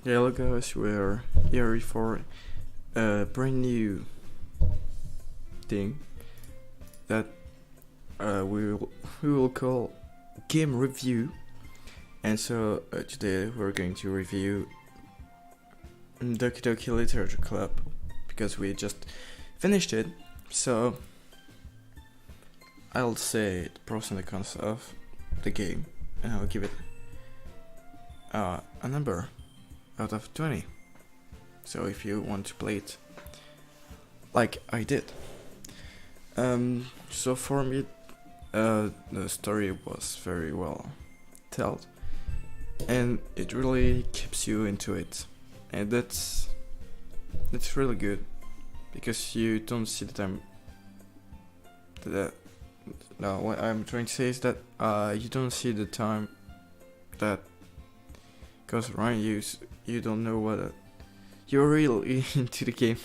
Hello guys, we're here for a brand new thing that we will call game review. And so today we're going to review Doki-Doki Literature Club because we just finished it. So I'll say the pros and the cons of the game, and I'll give it a number out of 20. So if you want to play it like I did. So for me, the story was very well told, and it really keeps you into it, and that's really good because you don't see the time. No, what I'm trying to say is that you don't see the time that goes around you. You don't know what you're really into the game.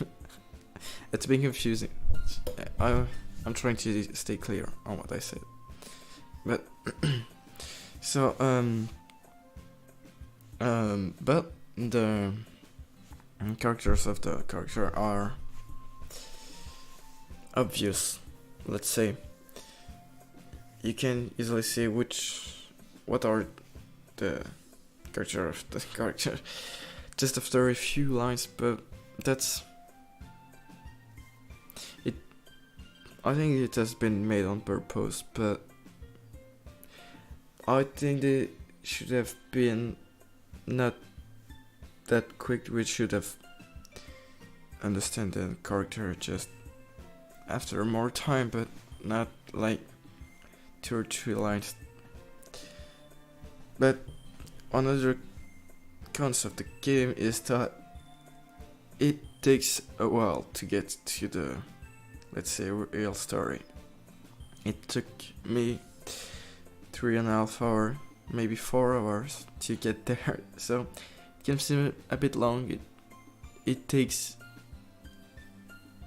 It's been confusing. I'm trying to stay clear on what I said, but so but the characters of the character are obvious. Let's say you can easily see what are the character of the character just after a few lines, but that's it. I think it has been made on purpose, but I think they should have been not that quick. We should have understand the character just after more time, but not like 2 or 3 lines. But another concept of the game is that it takes a while to get to the, let's say, real story. It took me 3.5 hours, maybe 4 hours to get there, so it can seem a bit long. It takes,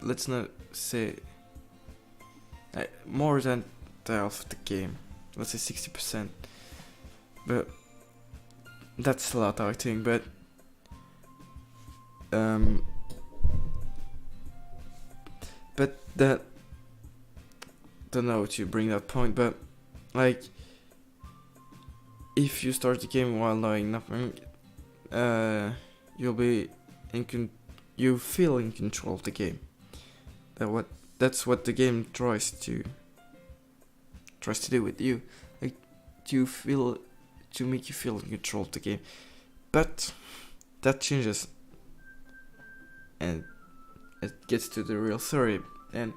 let's not say more than the half of the game, let's say 60%, but that's a lot, I think. But that, don't know to bring that point, but like if you start the game while knowing nothing, you feel in control of the game. That's what the game tries to do with you, like to make you feel in control of the game. But that changes and it gets to the real story, and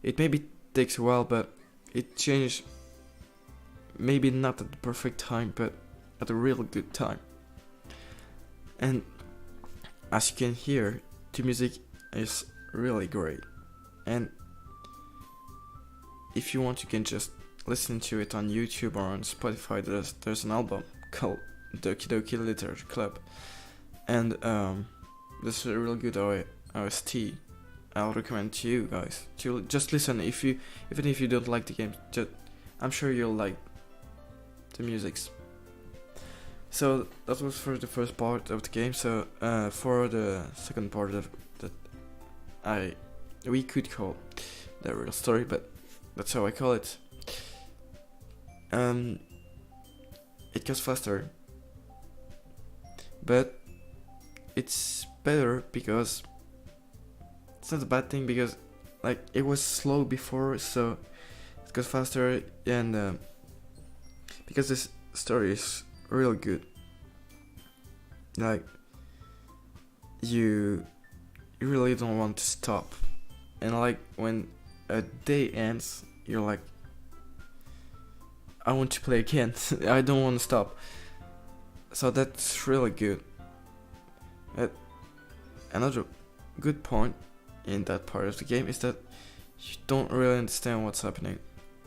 it maybe takes a while, but it changed, maybe not at the perfect time, but at a real good time. And as you can hear, the music is really great, and if you want, you can just listen to it on YouTube or on Spotify. There's an album called Doki-Doki Literature Club, and this is a real good OST. I'll recommend to you guys to just listen. Even if you don't like the game, I'm sure you'll like the musics. So that was for the first part of the game. So for the second part of that, we could call the real story, but that's how I call it. It goes faster, but it's better because it's not a bad thing, because like it was slow before, so it goes faster, and because this story is real good. Like you really don't want to stop, and like when a day ends, you're like, I want to play again. I don't want to stop. So that's really good. Another good point in that part of the game is that you don't really understand what's happening,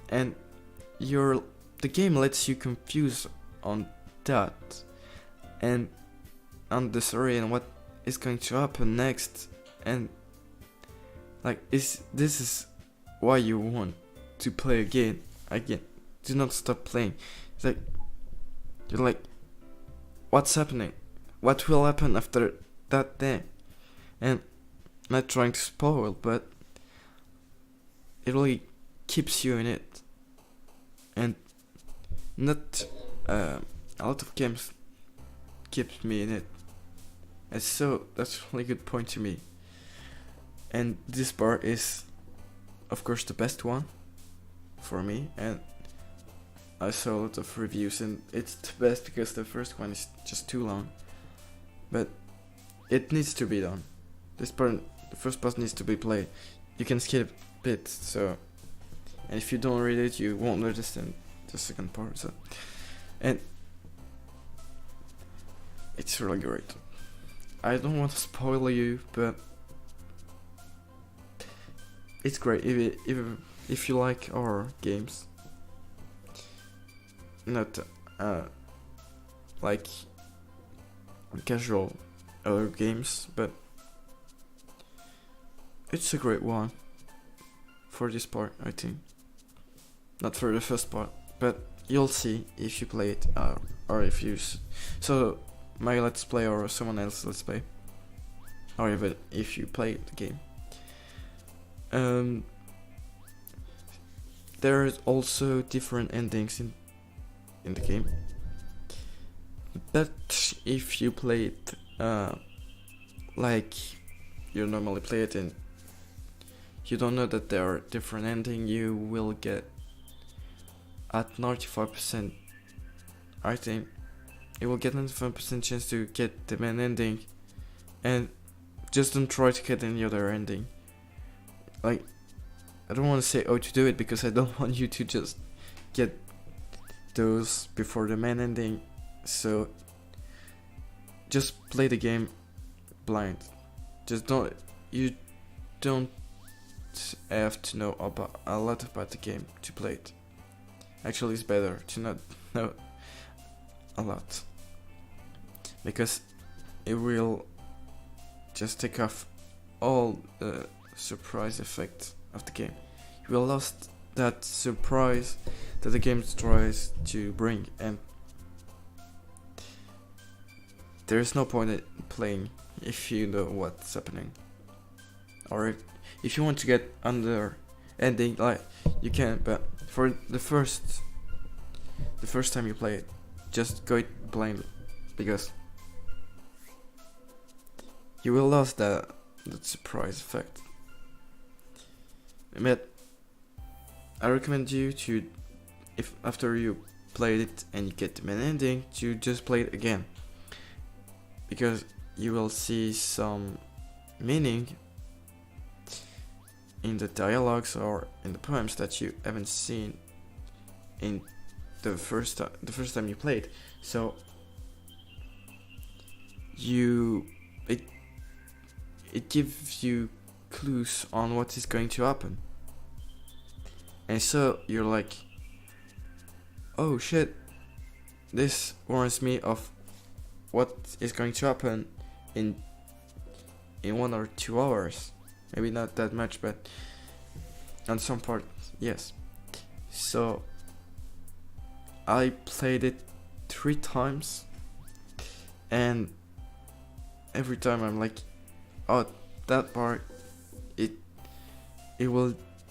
and the game lets you confuse on that and on the story and what is going to happen next, and like this is why you want to play again. Do not stop playing. It's like you're like, what's happening? what will happen after that day. And not trying to spoil, but it really keeps you in it. And not a lot of games keeps me in it. And so that's a really good point to me. And this part is, of course, the best one for me. And I saw a lot of reviews, and it's the best because the first one is just too long. But it needs to be done. This part, the first part needs to be played. You can skip it, so, and if you don't read it, you won't understand the second part. So, and it's really great. I don't want to spoil you, but it's great if you like horror games. Not like casual other games, but it's a great one for this part, I think. Not for the first part, but you'll see if you play it or if you so my let's play or someone else let's play, or even if you play the game. There is also different endings in the game, but if you play it like you normally play it and you don't know that there are different endings, you will get at 95%, I think you will get 95% chance to get the main ending, and just don't try to get any other ending. Like, I don't want to say how to do it because I don't want you to just get those before the main ending, so just play the game blind. You don't have to know about a lot about the game to play it. Actually, it's better to not know a lot, because it will just take off all the surprise effect of the game. You will lost that surprise that the game tries to bring, and there is no point in playing if you know what's happening. Or if you want to get under ending, like, you can, but for the first time you play it, just go it blindly, because you will lose that surprise effect. But I recommend you to, if after you played it and you get the main ending, to just play it again, because you will see some meaning in the dialogues or in the poems that you haven't seen in the first time you played. So it gives you clues on what is going to happen, and so you're like, oh shit, this warns me of what is going to happen in 1 or 2 hours. Maybe not that much, but on some part, yes. So I played it 3 times, and every time I'm like, oh, that part,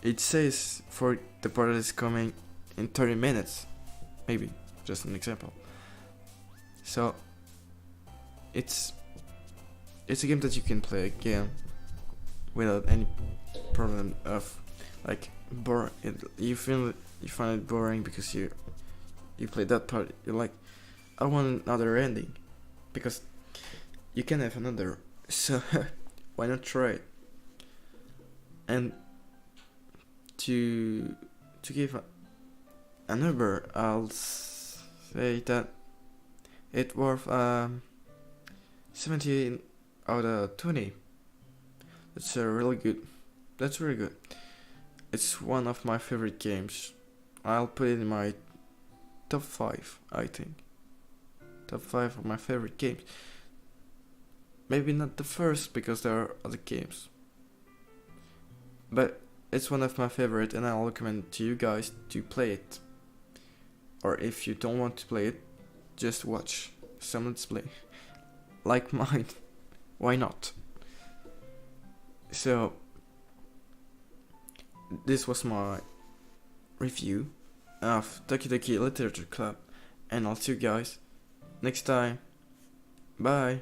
it says for the part that is coming in 30 minutes, maybe, just an example. So it's a game that you can play again without any problem of like you find it boring because you played that part. You're like, I want another ending, because you can have another, so why not try it? And to give a number, I'll say that it worth 17 out of 20. That's really good. That's really good. It's one of my favorite games. I'll put it in my top 5, I think. Top 5 of my favorite games. Maybe not the first, because there are other games, but it's one of my favorite, and I'll recommend to you guys to play it. Or if you don't want to play it, just watch some Let's Play. like mine, why not? So this was my review of Doki-Doki Literature Club, and I'll see you guys next time. Bye.